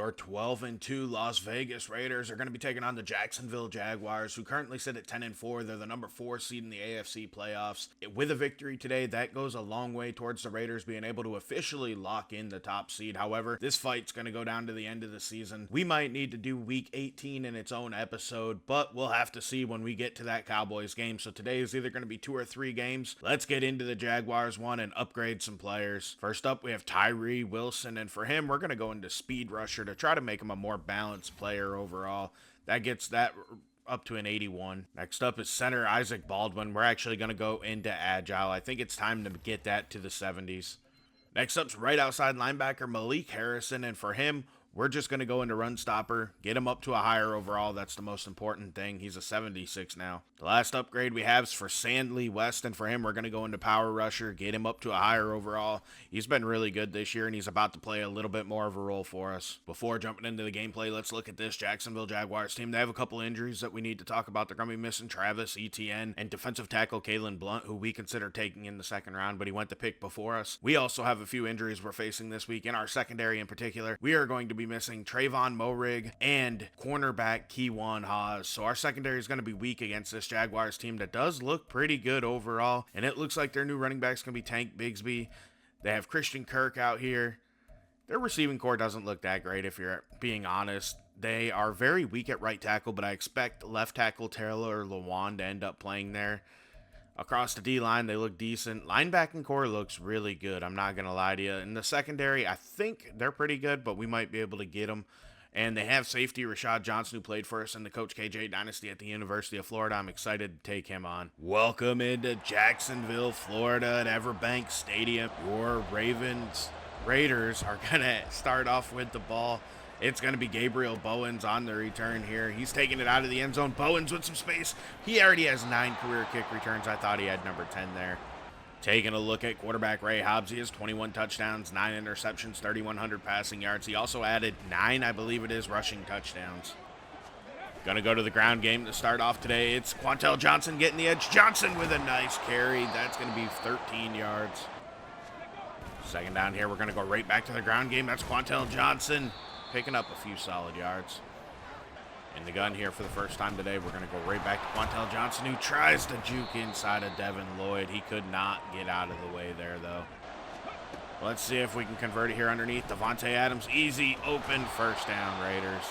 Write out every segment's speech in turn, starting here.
Your 12-2 Las Vegas Raiders are going to be taking on the Jacksonville Jaguars, who currently sit at 10-4. They're the number 4 seed in the AFC playoffs. With a victory today, that goes a long way towards the Raiders being able to officially lock in the top seed. However, this fight's going to go down to the end of the season. We might need to do Week 18 in its own episode, but we'll have to see when we get to that Cowboys game. So today is either going to be 2 or 3 games. Let's get into the Jaguars one and upgrade some players. First up, we have Tyree Wilson, and for him, we're going to go into speed rusher to try to make him a more balanced player overall. That gets that up to an 81. Next up is center Isaac Baldwin. We're actually going to go into agile. I think it's time to get that to the 70s. Next up's right outside linebacker Malik Harrison, and for him, we're just going to go into run stopper, get him up to a higher overall. That's the most important thing. He's a 76 now. The last upgrade we have is for Sandley West, and for him, we're going to go into power rusher, get him up to a higher overall. He's been really good this year, and he's about to play a little bit more of a role for us. Before jumping into the gameplay, let's look at this Jacksonville Jaguars team. They have a couple injuries that we need to talk about. They're going to be missing Travis Etienne and defensive tackle Kalen Blunt, who we consider taking in the second round, but he went the pick before us. We also have a few injuries we're facing this week in our secondary in particular. We are going to be missing Trayvon Moehrig and cornerback Keywan Haas. So our secondary is going to be weak against this Jaguars team that does look pretty good overall. And it looks like their new running back's going to be Tank Bigsby. They have Christian Kirk out here. Their receiving core doesn't look that great if you're being honest. They are very weak at right tackle, but I expect left tackle Taylor Lewan to end up playing there. Across the D-line, they look decent. Linebacking core looks really good. I'm not going to lie to you. In the secondary, I think they're pretty good, but we might be able to get them. And they have safety Rashad Johnson, who played for us in the Coach KJ Dynasty at the University of Florida. I'm excited to take him on. Welcome into Jacksonville, Florida at Everbank Stadium. Your Raiders are going to start off with the ball. It's going to be Gabriel Bowens on the return here. He's taking it out of the end zone. Bowens with some space. He already has 9 career kick returns. I thought he had number 10 there. Taking a look at quarterback Ray Hobbs. He has 21 touchdowns, 9 interceptions, 3,100 passing yards. He also added 9, I believe it is, rushing touchdowns. Going to go to the ground game to start off today. It's Quantel Johnson getting the edge. Johnson with a nice carry. That's going to be 13 yards. Second down here, we're going to go right back to the ground game. That's Quantel Johnson picking up a few solid yards. In the gun here for the first time today, we're going to go right back to Quantel Johnson, who tries to juke inside of Devin Lloyd. He could not get out of the way there, though. Let's see if we can convert it here underneath. Devontae Adams, easy, open, first down, Raiders.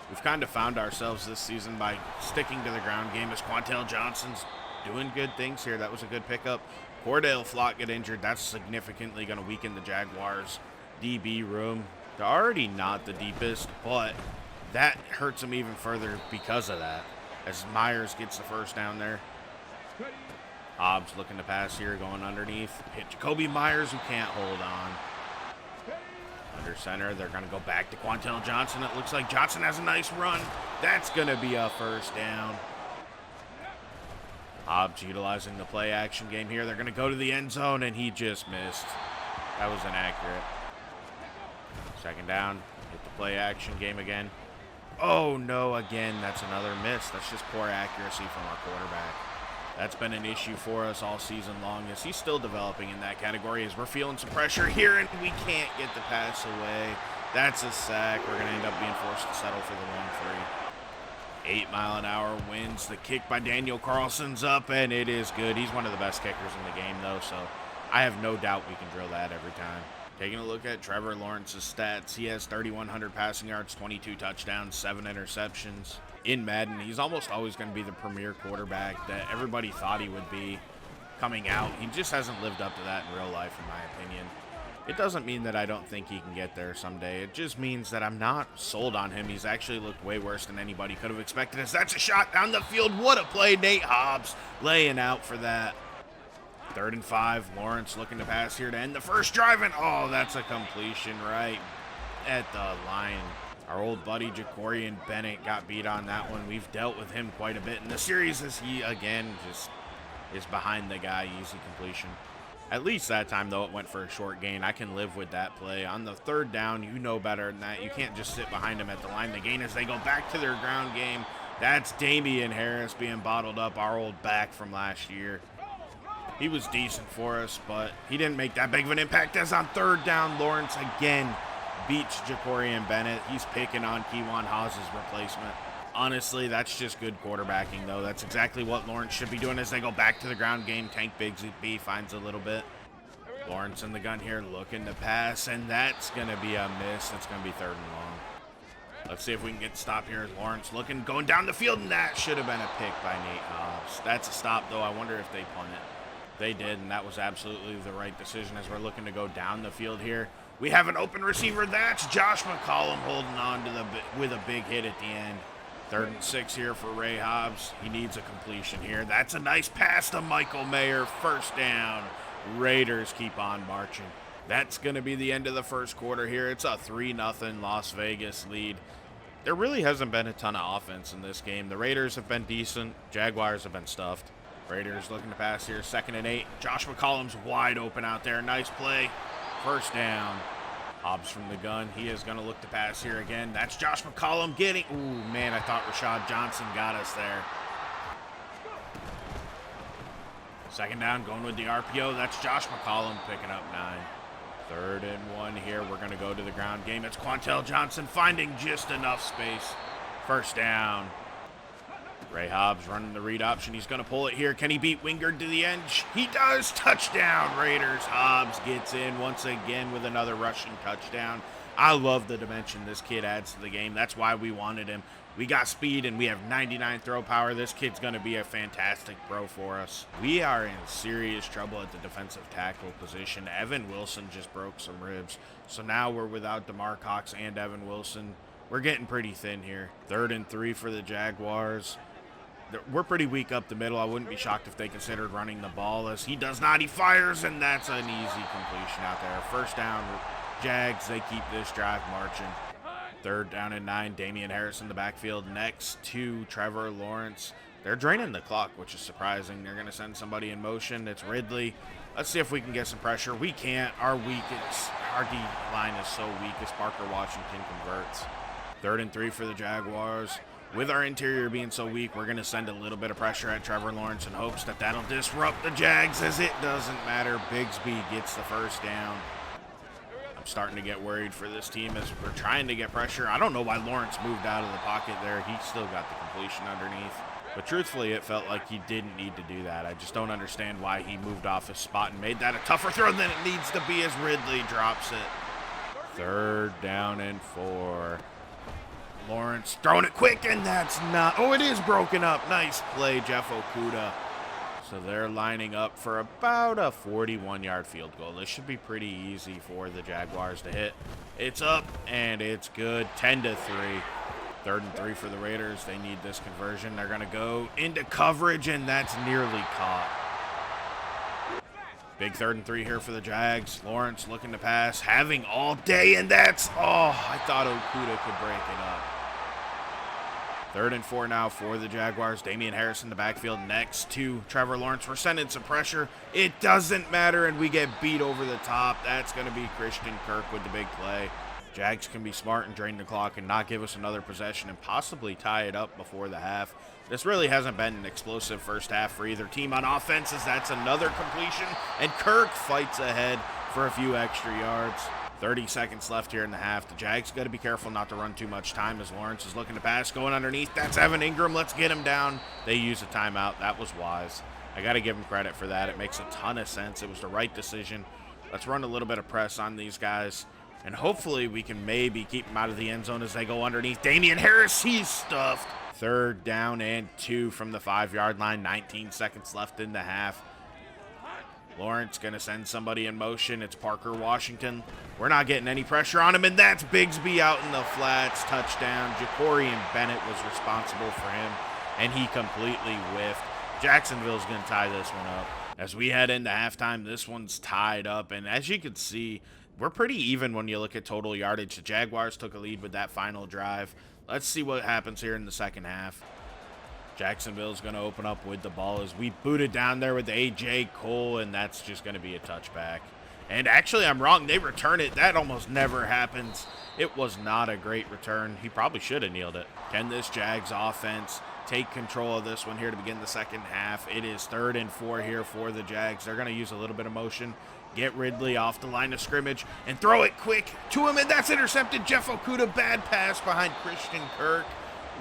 We've kind of found ourselves this season by sticking to the ground game as Quantel Johnson's doing good things here. That was a good pickup. Cordell Flott get injured. That's significantly going to weaken the Jaguars' DB room. They're already not the deepest, but that hurts them even further because of that, as Myers gets the first down there. Hobbs looking to pass here, going underneath. Hit Jacoby Myers, who can't hold on. Under center, they're going to go back to Quantel Johnson. It looks like Johnson has a nice run. That's going to be a first down. Hobbs utilizing the play action game here. They're going to go to the end zone, and he just missed. That was inaccurate. Second down, hit the play action game again. Oh no, again, that's another miss. That's just poor accuracy from our quarterback. That's been an issue for us all season long, as he's still developing in that category as we're feeling some pressure here and we can't get the pass away. That's a sack. We're going to end up being forced to settle for the long 3. 8-mile-an-hour winds. The kick by Daniel Carlson's up, and it is good. He's one of the best kickers in the game, though, so I have no doubt we can drill that every time. Taking a look at Trevor Lawrence's stats, he has 3,100 passing yards, 22 touchdowns, 7 interceptions. In Madden, he's almost always going to be the premier quarterback that everybody thought he would be coming out. He just hasn't lived up to that in real life, in my opinion. It doesn't mean that I don't think he can get there someday. It just means that I'm not sold on him. He's actually looked way worse than anybody could have expected. As that's a shot down the field. What a play. Nate Hobbs laying out for that. 3rd and 5, Lawrence looking to pass here to end the first drive, and oh, that's a completion right at the line. Our old buddy Jacorian Bennett got beat on that one. We've dealt with him quite a bit in the series as he, again, just is behind the guy, easy completion. At least that time, though, it went for a short gain. I can live with that play. On the 3rd down, you know better than that. You can't just sit behind him at the line. The gain as they go back to their ground game. That's Damian Harris being bottled up, our old back from last year. He was decent for us, but he didn't make that big of an impact as on 3rd down, Lawrence again beats Ja'Cory Bennett. He's picking on Keywan Haas's replacement. Honestly, that's just good quarterbacking, though. That's exactly what Lawrence should be doing as they go back to the ground game. Tank Bigsby finds a little bit. Lawrence in the gun here, looking to pass, and that's going to be a miss. It's going to be 3rd and long. Let's see if we can get the stop here. Lawrence looking, going down the field, and that should have been a pick by Nate Hobbs. That's a stop, though. I wonder if they punt it. They did, and that was absolutely the right decision as we're looking to go down the field here. We have an open receiver. That's Josh McCollum holding on to with a big hit at the end. 3rd and 6 here for Ray Hobbs. He needs a completion here. That's a nice pass to Michael Mayer. 1st down. Raiders keep on marching. That's going to be the end of the first quarter here. It's a 3-0 Las Vegas lead. There really hasn't been a ton of offense in this game. The Raiders have been decent. Jaguars have been stuffed. Raiders looking to pass here. 2nd and 8. Josh McCollum's wide open out there. Nice play. 1st down. Hobbs from the gun. He is going to look to pass here again. That's Josh McCollum getting... Ooh, man, I thought Rashad Johnson got us there. 2nd down, going with the RPO. That's Josh McCollum picking up 9. 3rd and 1 here. We're going to go to the ground game. It's Quantel Johnson finding just enough space. 1st down. Ray Hobbs running the read option. He's going to pull it here. Can he beat Wingard to the edge? He does. Touchdown, Raiders. Hobbs gets in once again with another rushing touchdown. I love the dimension this kid adds to the game. That's why we wanted him. We got speed and we have 99 throw power. This kid's going to be a fantastic pro for us. We are in serious trouble at the defensive tackle position. Evan Wilson just broke some ribs. So now we're without DeMar Cox and Evan Wilson. We're getting pretty thin here. 3rd and 3 for the Jaguars. We're pretty weak up the middle. I wouldn't be shocked if they considered running the ball. As he does not, he fires, and that's an easy completion out there. 1st down, Jags. They keep this drive marching. 3rd down and 9. Damian Harris in the backfield next to Trevor Lawrence. They're draining the clock, which is surprising. They're going to send somebody in motion. It's Ridley. Let's see if we can get some pressure. We can't. Our D line is so weak as Parker Washington converts. 3rd and 3 for the Jaguars. With our interior being so weak, we're going to send a little bit of pressure at Trevor Lawrence in hopes that that'll disrupt the Jags, as it doesn't matter. Bigsby gets the 1st down. I'm starting to get worried for this team as we're trying to get pressure. I don't know why Lawrence moved out of the pocket there. He still got the completion underneath. But truthfully, it felt like he didn't need to do that. I just don't understand why he moved off his spot and made that a tougher throw than it needs to be as Ridley drops it. 3rd down and 4. Lawrence throwing it quick, and that's not... Oh, it is broken up. Nice play, Jeff Okudah. So they're lining up for about a 41-yard field goal. This should be pretty easy for the Jaguars to hit. It's up, and it's good. 10-3. 3rd and 3 for the Raiders. They need this conversion. They're going to go into coverage, and that's nearly caught. Big 3rd and 3 here for the Jags. Lawrence looking to pass, having all day, and that's... Oh, I thought Okudah could break it up. 3rd and 4 now for the Jaguars. Damian Harris in the backfield next to Trevor Lawrence. We're sending some pressure. It doesn't matter, and we get beat over the top. That's going to be Christian Kirk with the big play. Jags can be smart and drain the clock and not give us another possession and possibly tie it up before the half. This really hasn't been an explosive first half for either team on offense, as that's another completion, and Kirk fights ahead for a few extra yards. 30 seconds left here in the half. The Jags got to be careful not to run too much time as Lawrence is looking to pass, going underneath. That's Evan Ingram. Let's get him down. They use a timeout. That was wise. I got to give him credit for that. It makes a ton of sense. It was the right decision. Let's run a little bit of press on these guys, and hopefully we can maybe keep them out of the end zone as they go underneath. Damian Harris, he's stuffed. 3rd down and 2 from the 5-yard line. 19 seconds left in the half. Lawrence going to send somebody in motion. It's Parker Washington. We're not getting any pressure on him, and that's Bigsby out in the flats. Touchdown. Ja'Cory Bennett was responsible for him, and he completely whiffed. Jacksonville's going to tie this one up. As we head into halftime, this one's tied up, and as you can see, we're pretty even when you look at total yardage. The Jaguars took a lead with that final drive. Let's see what happens here in the second half. Jacksonville's going to open up with the ball as we boot it down there with A.J. Cole, and that's just going to be a touchback. And actually, I'm wrong. They return it. That almost never happens. It was not a great return. He probably should have kneeled it. Can this Jags offense take control of this one here to begin the second half? It is 3rd and 4 here for the Jags. They're going to use a little bit of motion. get Ridley off the line of scrimmage and throw it quick to him, and that's intercepted. Jeff Okudah, bad pass behind Christian Kirk.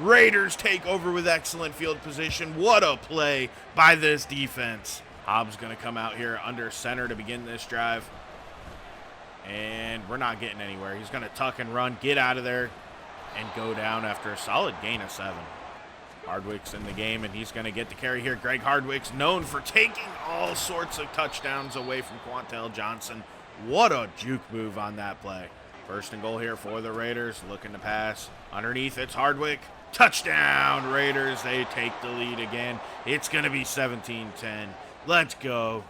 Raiders take over with excellent field position. What a play by this defense. Hobbs going to come out here under center to begin this drive. And we're not getting anywhere. He's going to tuck and run, get out of there, and go down after a solid gain of 7. Hardwick's in the game, and he's going to get the carry here. Greg Hardwick's known for taking all sorts of touchdowns away from Quantel Johnson. What a juke move on that play. First and goal here for the Raiders, looking to pass. Underneath, it's Hardwick. Touchdown, Raiders. They take the lead again. It's going to be 17-10. Let's go.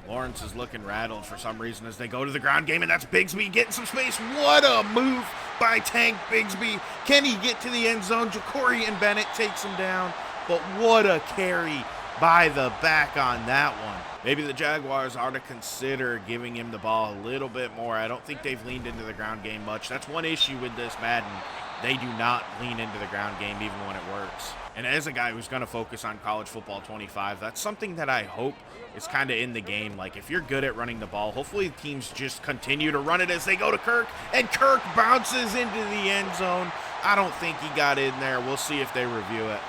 Lawrence is looking rattled for some reason as they go to the ground game, and that's Bigsby getting some space. What a move by Tank Bigsby. Can he get to the end zone? Ja'Cory Bennett takes him down, but what a carry by the back on that one. Maybe the Jaguars are to consider giving him the ball a little bit more. I don't think they've leaned into the ground game much. That's one issue with this Madden. They do not lean into the ground game even when it works. And as a guy who's going to focus on college football 25, that's something that I hope is kind of in the game. Like, if you're good at running the ball, hopefully teams just continue to run it as they go to Kirk, and Kirk bounces into the end zone. I don't think he got in there. We'll see if they review it.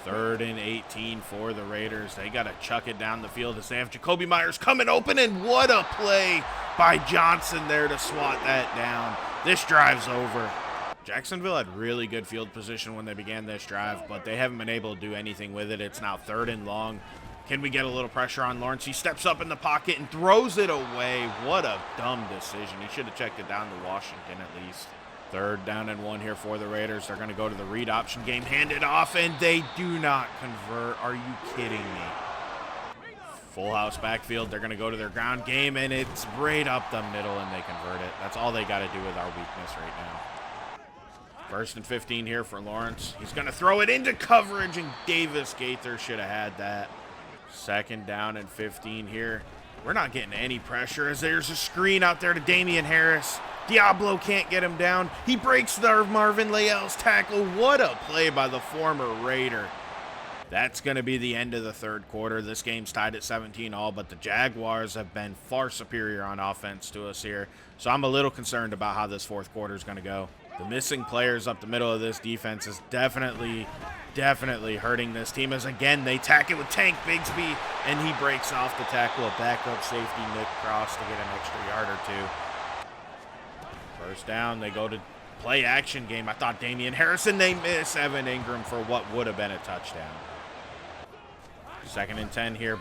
3rd and 18 for the Raiders. They got to chuck it down the field as they have Jacoby Myers coming open, and what a play by Johnson there to swat that down. This drive's over. Jacksonville had really good field position when they began this drive, but they haven't been able to do anything with it. It's now 3rd and long. Can we get a little pressure on Lawrence? He steps up in the pocket and throws it away. What a dumb decision. He should have checked it down to Washington at least. 3rd down and 1 here for the Raiders. They're going to go to the read option game, hand it off, and they do not convert. Are you kidding me? Full house backfield. They're going to go to their ground game, and it's right up the middle, and they convert it. That's all they got to do with our weakness right now. 1st and 15 here for Lawrence. He's going to throw it into coverage, and Davis Gaither should have had that. 2nd down and 15 here. We're not getting any pressure as there's a screen out there to Damian Harris. Diablo can't get him down. He breaks the Marvin Layell's tackle. What a play by the former Raider. That's going to be the end of the 3rd quarter. This game's tied at 17-all, but the Jaguars have been far superior on offense to us here. So I'm a little concerned about how this 4th quarter is going to go. The missing players up the middle of this defense is definitely hurting this team, as again they tack it with Tank Bigsby, and he breaks off the tackle of backup safety Nick Cross to get an extra yard or 2. 1st down, they go to play action game. I thought Damian Harrison, they miss Evan Ingram for what would have been a touchdown. 2nd and 10 here.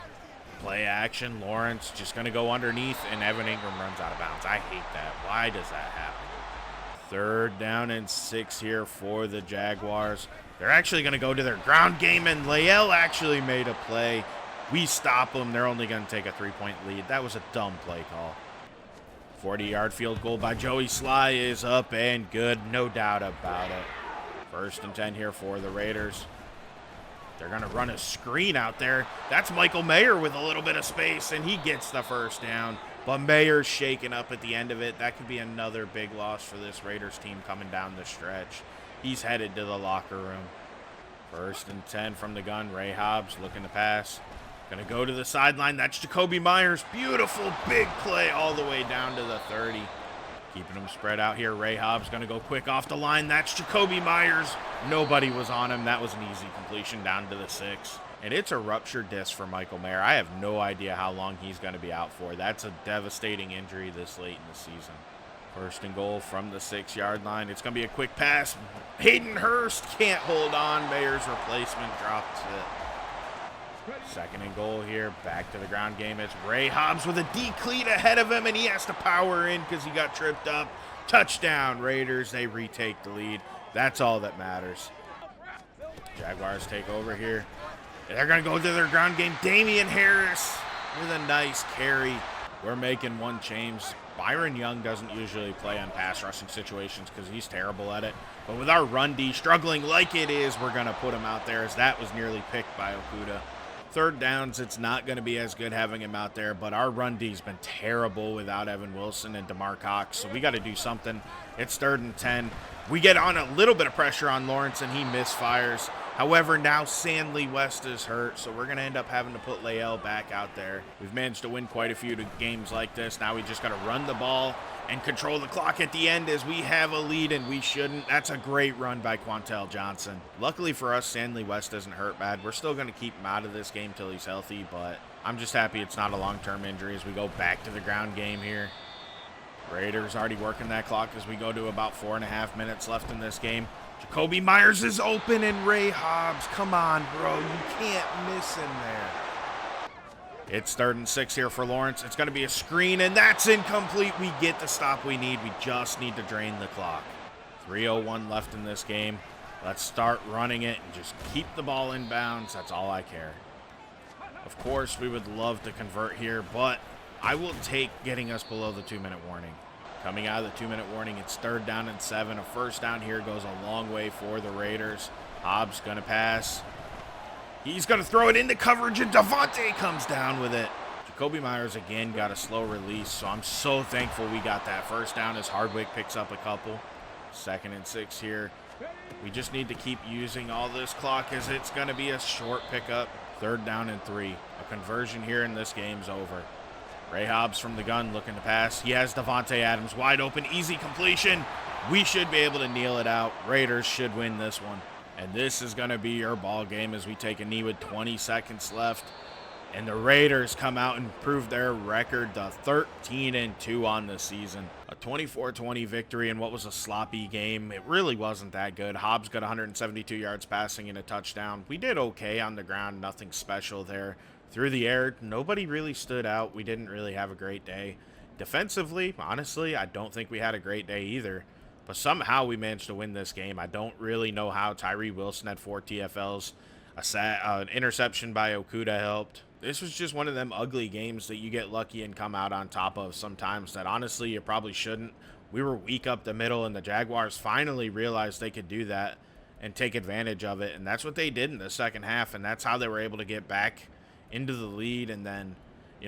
Play action. Lawrence just going to go underneath, and Evan Ingram runs out of bounds. I hate that. Why does that happen? 3rd down and 6 here for the Jaguars. They're actually going to go to their ground game, and Layell actually made a play. We stop them. They're only going to take a 3-point lead. That was a dumb play call. 40-yard field goal by Joey Sly is up and good. No doubt about it. 1st and 10 here for the Raiders. They're going to run a screen out there. That's Michael Mayer with a little bit of space, and he gets the 1st down. But Mayer's shaken up at the end of it. That could be another big loss for this Raiders team coming down the stretch. He's headed to the locker room. 1st and 10 from the gun. Ray Hobbs looking to pass. Going to go to the sideline. That's Jacoby Myers. Beautiful big play all the way down to the 30. Keeping them spread out here. Ray Hobbs going to go quick off the line. That's Jacoby Myers. Nobody was on him. That was an easy completion down to the 6. And it's a ruptured disc for Michael Mayer. I have no idea how long he's going to be out for. That's a devastating injury this late in the season. 1st and goal from the 6-yard line. It's going to be a quick pass. Hayden Hurst can't hold on. Mayer's replacement drops it. 2nd and goal here. Back to the ground game. It's Ray Hobbs with a D cleat ahead of him, and he has to power in because he got tripped up. Touchdown, Raiders. They retake the lead. That's all that matters. Jaguars take over here. They're going to go to their ground game. Damian Harris with a nice carry. We're making one change. Byron Young doesn't usually play on pass rushing situations because he's terrible at it. But with our run D struggling like it is, we're going to put him out there, as that was nearly picked by Okudah. 3rd downs, it's not going to be as good having him out there, but our run D's been terrible without Evan Wilson and DeMar Cox, so we got to do something. It's 3rd and 10. We get on a little bit of pressure on Lawrence, and he misfires. However, now Sandley West is hurt, so we're going to end up having to put Lael back out there. We've managed to win quite a few games like this. Now we just got to run the ball and control the clock at the end as we have a lead, and we shouldn't. That's a great run by Quantel Johnson. Luckily for us, Sandley West doesn't hurt bad. We're still going to keep him out of this game till he's healthy, but I'm just happy it's not a long-term injury as we go back to the ground game here. Raiders already working that clock as we go to about 4.5 minutes left in this game. Jacoby Myers is open, and Ray Hobbs, come on, bro. You can't miss him there. It's 3rd and 6 here for Lawrence. It's going to be a screen, and that's incomplete. We get the stop we need. We just need to drain the clock. 3:01 left in this game. Let's start running it and just keep the ball in bounds. That's all I care. Of course, we would love to convert here, but I will take getting us below the 2-minute warning. Coming out of the 2-minute warning, it's 3rd down and 7. A first down here goes a long way for the Raiders. Hobbs going to pass. He's going to throw it into coverage, and Devontae comes down with it. Jacoby Myers again got a slow release, so I'm so thankful we got that first down as Hardwick picks up a couple. 2nd and 6 here. We just need to keep using all this clock as it's going to be a short pickup. 3rd down and 3. A conversion here in this game's over. Ray Hobbs from the gun looking to pass. He has Devontae Adams wide open, easy completion. We should be able to kneel it out. Raiders should win this one. And this is going to be your ball game as we take a knee with 20 seconds left. And the Raiders come out and prove their record to 13-2 on the season. A 24-20 victory in what was a sloppy game. It really wasn't that good. Hobbs got 172 yards passing and a touchdown. We did okay on the ground, nothing special there. Through the air, nobody really stood out. We didn't really have a great day. Defensively, honestly, I don't think we had a great day either. But somehow we managed to win this game. I don't really know how. Tyree Wilson had 4 TFLs. An interception by Okuda helped. This was just one of them ugly games that you get lucky and come out on top of sometimes that honestly you probably shouldn't. We were weak up the middle, and the Jaguars finally realized they could do that and take advantage of it. And that's what they did in the second half, and that's how they were able to get back into the lead. And then,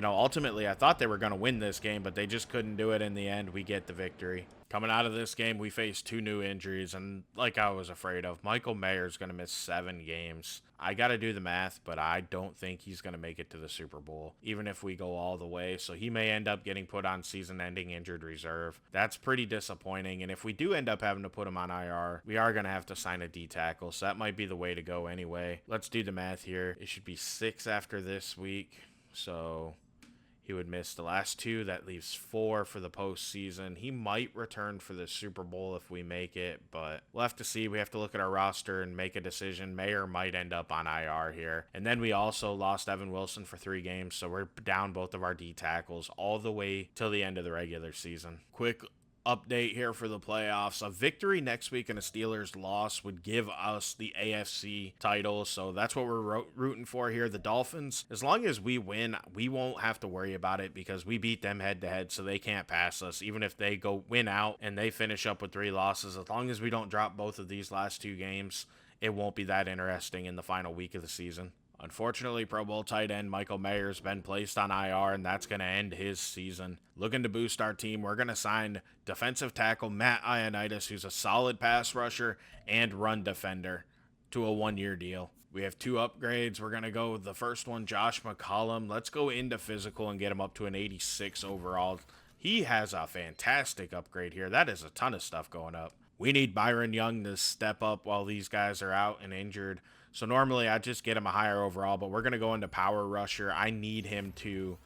ultimately I thought they were going to win this game, but they just couldn't do it in the end. We get the victory. Coming out of this game, we faced 2 new injuries, and like I was afraid of, Michael Mayer's going to miss 7 games. I got to do the math, but I don't think he's going to make it to the Super Bowl, even if we go all the way. So he may end up getting put on season-ending injured reserve. That's pretty disappointing, and if we do end up having to put him on IR, we are going to have to sign a D tackle, so that might be the way to go anyway. Let's do the math here. It should be 6 after this week, so he would miss the last 2. That leaves 4 for the postseason. He might return for the Super Bowl if we make it, but we'll have to see. We have to look at our roster and make a decision. Mayer might end up on IR here. And then we also lost Evan Wilson for 3 games, so we're down both of our D tackles all the way till the end of the regular season. Quick update here for the playoffs. A victory next week and a Steelers loss would give us the AFC title, so that's what we're rooting for here. The Dolphins, as long as we win, we won't have to worry about it because we beat them head to head, so they can't pass us. Even if they go win out and they finish up with 3 losses, as long as we don't drop both of these last 2 games, it won't be that interesting in the final week of the season. Unfortunately, Pro Bowl tight end Michael Mayer's been placed on IR, and that's going to end his season. Looking to boost our team, we're going to sign defensive tackle Matt Ioannidis, who's a solid pass rusher and run defender, to a 1-year deal. We have 2 upgrades. We're going to go with the first one, Josh McCollum. Let's go into physical and get him up to an 86 overall. He has a fantastic upgrade here. That is a ton of stuff going up. We need Byron Young to step up while these guys are out and injured. So normally I just get him a higher overall, but we're going to go into power rusher. I need him to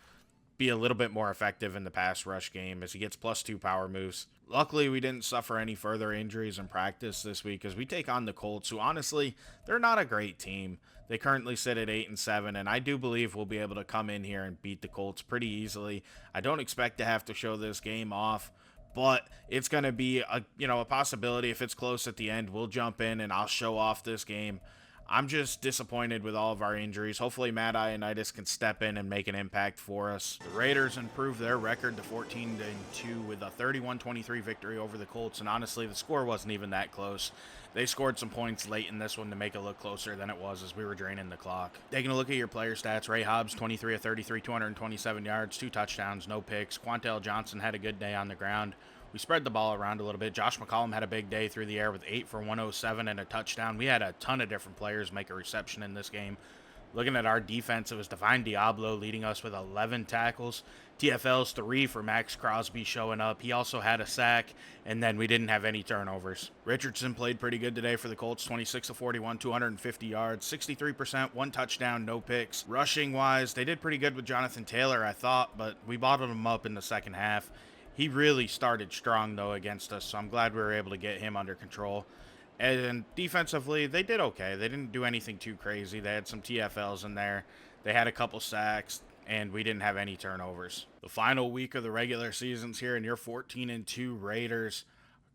be a little bit more effective in the pass rush game as he gets +2 power moves. Luckily, we didn't suffer any further injuries in practice this week as we take on the Colts, who honestly, they're not a great team. They currently sit at 8-7, and I do believe we'll be able to come in here and beat the Colts pretty easily. I don't expect to have to show this game off, but it's going to be a possibility. If it's close at the end, we'll jump in and I'll show off this game. I'm just disappointed with all of our injuries. Hopefully Matt Ioannidis can step in and make an impact for us. The Raiders improved their record to 14-2 with a 31-23 victory over the Colts, and honestly, the score wasn't even that close. They scored some points late in this one to make it look closer than it was as we were draining the clock. Taking a look at your player stats, Ray Hobbs, 23 of 33, 227 yards, 2 touchdowns, no picks. Quantel Johnson had a good day on the ground. We spread the ball around a little bit. Josh McCollum had a big day through the air with 8 for 107 and a touchdown. We had a ton of different players make a reception in this game. Looking at our defense, it was Divine Diablo leading us with 11 tackles. TFL's 3 for Max Crosby showing up. He also had a sack, and then we didn't have any turnovers. Richardson played pretty good today for the Colts, 26 of 41, 250 yards, 63%, 1 touchdown, no picks. Rushing-wise, they did pretty good with Jonathan Taylor, I thought, but we bottled him up in the second half. He really started strong, though, against us, so I'm glad we were able to get him under control. And defensively, they did okay. They didn't do anything too crazy. They had some TFLs in there. They had a couple sacks, and we didn't have any turnovers. The final week of the regular season's here, and your 14-2 Raiders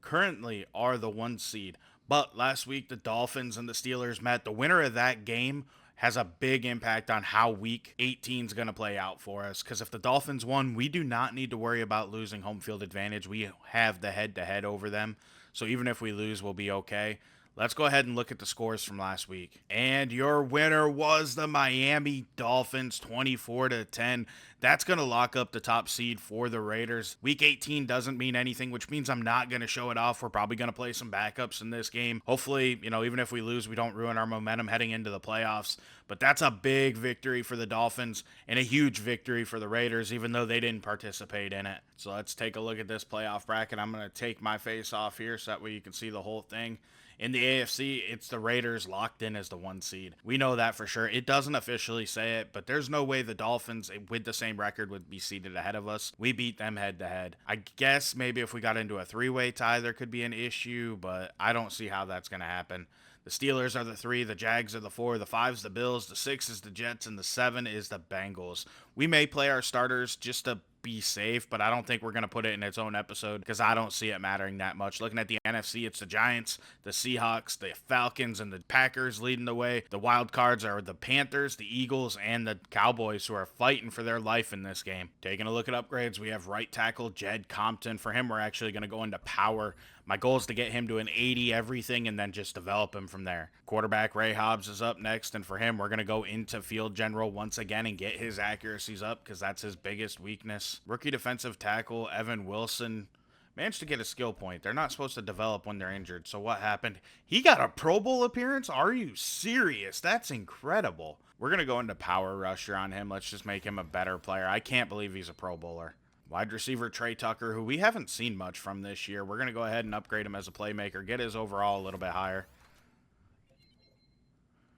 currently are the 1 seed. But last week, the Dolphins and the Steelers met. The winner of that game has a big impact on how week 18 is going to play out for us. Because if the Dolphins won, we do not need to worry about losing home field advantage. We have the head-to-head over them. So even if we lose, we'll be okay. Let's go ahead and look at the scores from last week. And your winner was the Miami Dolphins, 24-10. That's going to lock up the top seed for the Raiders. Week 18 doesn't mean anything, which means I'm not going to show it off. We're probably going to play some backups in this game. Hopefully, even if we lose, we don't ruin our momentum heading into the playoffs. But that's a big victory for the Dolphins and a huge victory for the Raiders, even though they didn't participate in it. So let's take a look at this playoff bracket. I'm going to take my face off here so that way you can see the whole thing. In the AFC, it's the Raiders locked in as the 1 seed. We know that for sure. It doesn't officially say it, but there's no way the Dolphins with the same record would be seated ahead of us. We beat them head to head. I guess maybe if we got into a 3-way tie, there could be an issue, but I don't see how that's going to happen. The Steelers are the 3, the Jags are the 4, the 5's the Bills, the 6 is the Jets, and the 7 is the Bengals. We may play our starters just to be safe, but I don't think we're going to put it in its own episode because I don't see it mattering that much. Looking at the NFC, it's the Giants, the Seahawks, the Falcons, and the Packers leading the way. The wild cards are the Panthers, the Eagles, and the Cowboys, who are fighting for their life in this game. Taking a look at upgrades, we have right tackle Jed Compton. For him, we're actually going to go into power. My goal is to get him to an 80 everything and then just develop him from there. Quarterback Ray Hobbs is up next, and for him, we're going to go into field general once again and get his accuracies up because that's his biggest weakness. Rookie defensive tackle Evan Wilson managed to get a skill point. They're not supposed to develop when they're injured, so what happened? He got a Pro Bowl appearance? Are you serious? That's incredible. We're going to go into power rusher on him. Let's just make him a better player. I can't believe he's a Pro Bowler. Wide receiver Trey Tucker, who we haven't seen much from this year. We're going to go ahead and upgrade him as a playmaker, get his overall a little bit higher.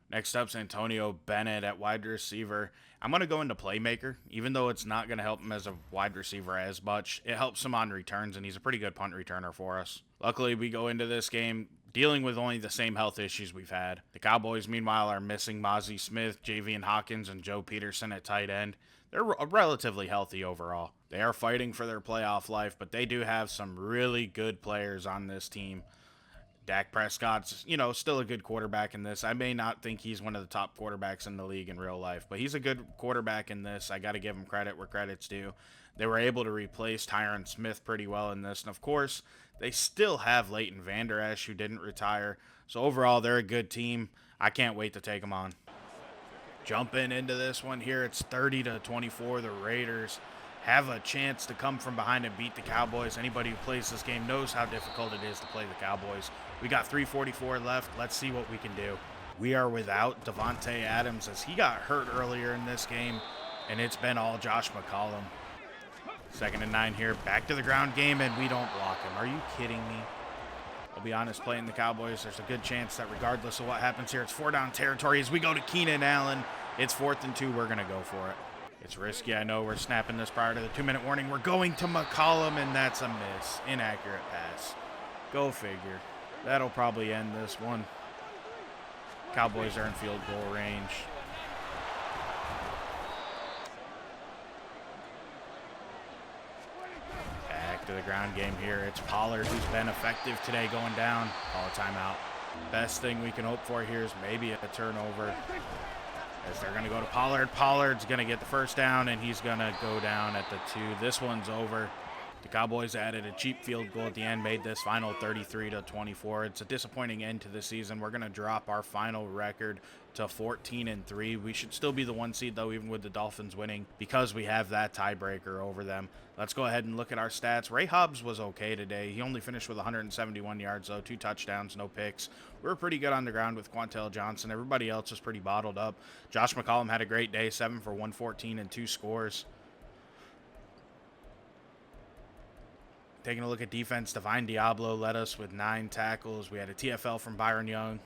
Next up's Antonio Bennett at wide receiver. I'm going to go into playmaker, even though it's not going to help him as a wide receiver as much. It helps him on returns, and he's a pretty good punt returner for us. Luckily, we go into this game dealing with only the same health issues we've had. The Cowboys, meanwhile, are missing Mozzie Smith, Javian Hawkins, and Joe Peterson at tight end. They're relatively healthy overall. They are fighting for their playoff life, but they do have some really good players on this team. Dak Prescott's, still a good quarterback in this. I may not think he's one of the top quarterbacks in the league in real life, but he's a good quarterback in this. I got to give him credit where credit's due. They were able to replace Tyron Smith pretty well in this. And, of course, they still have Leighton Vander Esch, who didn't retire. So, overall, they're a good team. I can't wait to take them on. Jumping into this one here, it's 30-24. The Raiders have a chance to come from behind and beat the Cowboys. Anybody who plays this game knows how difficult it is to play the Cowboys. We got 3:44 left. Let's see what we can do. We are without Devontae Adams as he got hurt earlier in this game, and it's been all Josh McCollum. 2nd and 9 here. Back to the ground game, and we don't block him. Are you kidding me? I'll be honest, playing the Cowboys, there's a good chance that regardless of what happens here, it's 4-down territory as we go to Keenan Allen. It's 4th and 2. We're going to go for it. It's risky. I know we're snapping this prior to the 2-minute warning. We're going to McCollum, and that's a miss. Inaccurate pass. Go figure. That'll probably end this one. Cowboys are in field goal range. Back to the ground game here. It's Pollard who's been effective today going down. Call a timeout. Best thing we can hope for here is maybe a turnover. As they're going to go to Pollard. Pollard's going to get the first down, and he's going to go down at the 2. This one's over. The Cowboys added a cheap field goal at the end, made this final 33-24. It's a disappointing end to the season. We're going to drop our final record to 14-3. We should still be the 1 seed, though, even with the Dolphins winning, because we have that tiebreaker over them. Let's go ahead and look at our stats. Ray Hobbs was okay today. He only finished with 171 yards, though, 2 touchdowns, no picks. We were pretty good on the ground with Quantel Johnson. Everybody else was pretty bottled up. Josh McCollum had a great day, 7 for 114 and 2 scores. Taking a look at defense, Divine Diablo led us with 9 tackles. We had a TFL from Byron Young.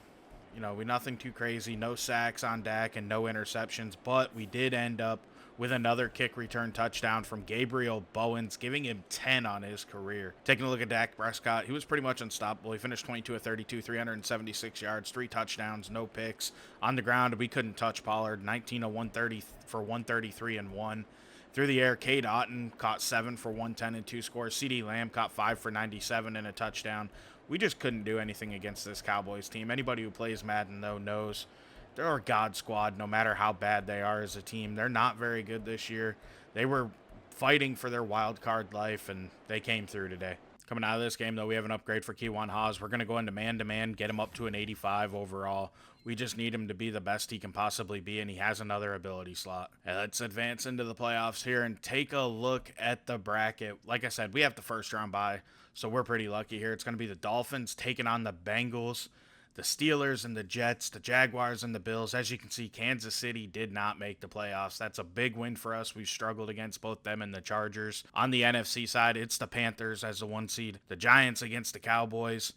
Nothing too crazy. No sacks on Dak and no interceptions, but we did end up with another kick return touchdown from Gabriel Bowens, giving him 10 on his career. Taking a look at Dak Prescott, he was pretty much unstoppable. He finished 22 of 32, 376 yards, 3 touchdowns, no picks. On the ground, we couldn't touch Pollard, 19 of 130 for 133 and 1. Through the air, Cade Otton caught 7 for 110 and 2 scores. CeeDee Lamb caught 5 for 97 and a touchdown. We just couldn't do anything against this Cowboys team. Anybody who plays Madden, though, knows they're a god squad no matter how bad they are as a team. They're not very good this year. They were fighting for their wild card life, and they came through today. Coming out of this game, though, we have an upgrade for Keywan Haas. We're going to go into man-to-man, get him up to an 85 overall. We just need him to be the best he can possibly be, and he has another ability slot. Let's advance into the playoffs here and take a look at the bracket. Like I said, we have the first round bye, so we're pretty lucky here. It's going to be the Dolphins taking on the Bengals, the Steelers and the Jets, the Jaguars and the Bills. As you can see, Kansas City did not make the playoffs. That's a big win for us. We've struggled against both them and the Chargers. On the NFC side, it's the Panthers as the 1 seed, the Giants against the Cowboys,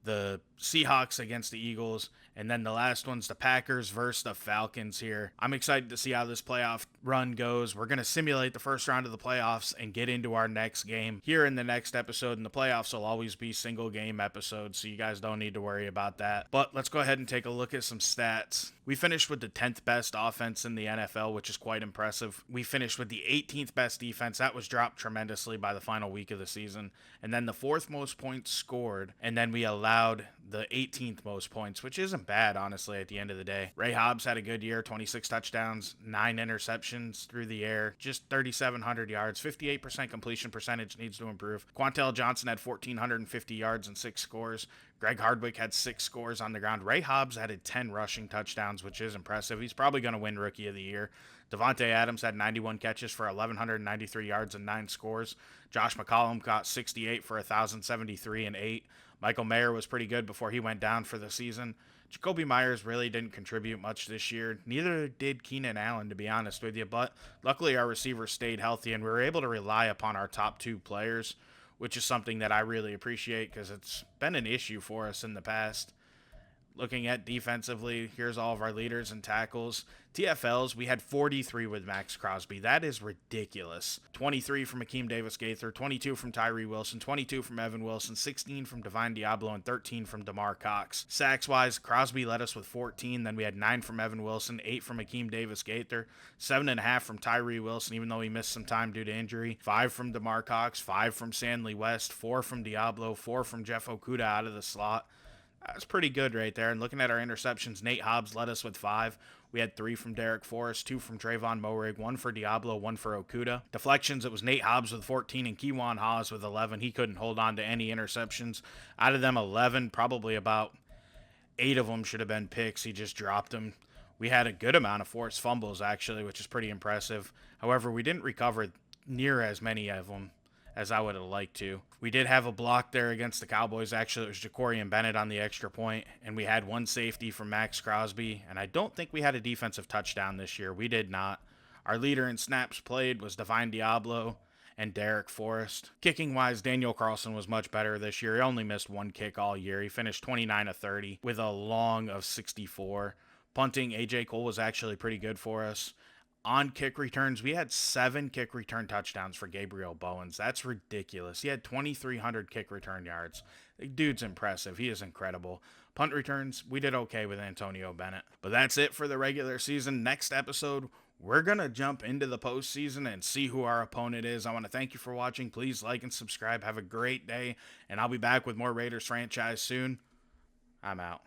the Seahawks against the Eagles, and then the last one's the Packers versus the Falcons here. I'm excited to see how this playoff run goes. We're going to simulate the first round of the playoffs and get into our next game here in the next episode, and the playoffs will always be single game episodes, so you guys don't need to worry about that. But let's go ahead and take a look at some stats. We finished with the 10th best offense in the NFL, which is quite impressive. We finished with the 18th best defense. That was dropped tremendously by the final week of the season. And then the 4th most points scored, and then we allowed the 18th most points, which isn't bad, honestly, at the end of the day. Ray Hobbs had a good year, 26 touchdowns, 9 interceptions through the air, just 3,700 yards, 58% completion percentage, needs to improve. Quantel Johnson had 1,450 yards and 6 scores. Greg Hardwick had 6 scores on the ground. Ray Hobbs added 10 rushing touchdowns, which is impressive. He's probably going to win Rookie of the Year. Devontae Adams had 91 catches for 1,193 yards and 9 scores. Josh McCollum got 68 for 1,073 and 8. Michael Mayer was pretty good before he went down for the season. Jacoby Myers really didn't contribute much this year. Neither did Keenan Allen, to be honest with you. But luckily our receivers stayed healthy, and we were able to rely upon our top 2 players, which is something that I really appreciate because it's been an issue for us in the past. Looking at defensively, here's all of our leaders and tackles. TFLs, we had 43 with Max Crosby. That is ridiculous. 23 from Akeem Davis-Gaither, 22 from Tyree Wilson, 22 from Evan Wilson, 16 from Divine Diablo, and 13 from DeMar Cox. Sacks-wise, Crosby led us with 14. Then we had 9 from Evan Wilson, 8 from Akeem Davis-Gaither, 7.5 from Tyree Wilson, even though he missed some time due to injury, 5 from DeMar Cox, 5 from Stanley West, 4 from Diablo, 4 from Jeff Okudah out of the slot. That's pretty good right there. And looking at our interceptions, Nate Hobbs led us with 5. We had 3 from Derek Forrest, 2 from Trayvon Moehrig, 1 for Diablo, 1 for Okudah. Deflections, it was Nate Hobbs with 14 and Keywan Haas with 11. He couldn't hold on to any interceptions. Out of them 11, probably about 8 of them should have been picks. He just dropped them. We had a good amount of forced fumbles, actually, which is pretty impressive. However, we didn't recover near as many of them as I would have liked to. We did have a block there against the Cowboys. Actually, it was Jacorian Bennett on the extra point, and we had 1 safety from Max Crosby, and I don't think we had a defensive touchdown this year. We did not. Our leader in snaps played was Divine Diablo and Derek Forrest. Kicking-wise, Daniel Carlson was much better this year. He only missed 1 kick all year. He finished 29 of 30 with a long of 64. Punting, AJ Cole was actually pretty good for us. On kick returns, we had 7 kick return touchdowns for Gabriel Bowens. That's ridiculous. He had 2,300 kick return yards. The dude's impressive. He is incredible. Punt returns, we did okay with Antonio Bennett. But that's it for the regular season. Next episode, we're going to jump into the postseason and see who our opponent is. I want to thank you for watching. Please like and subscribe. Have a great day, and I'll be back with more Raiders franchise soon. I'm out.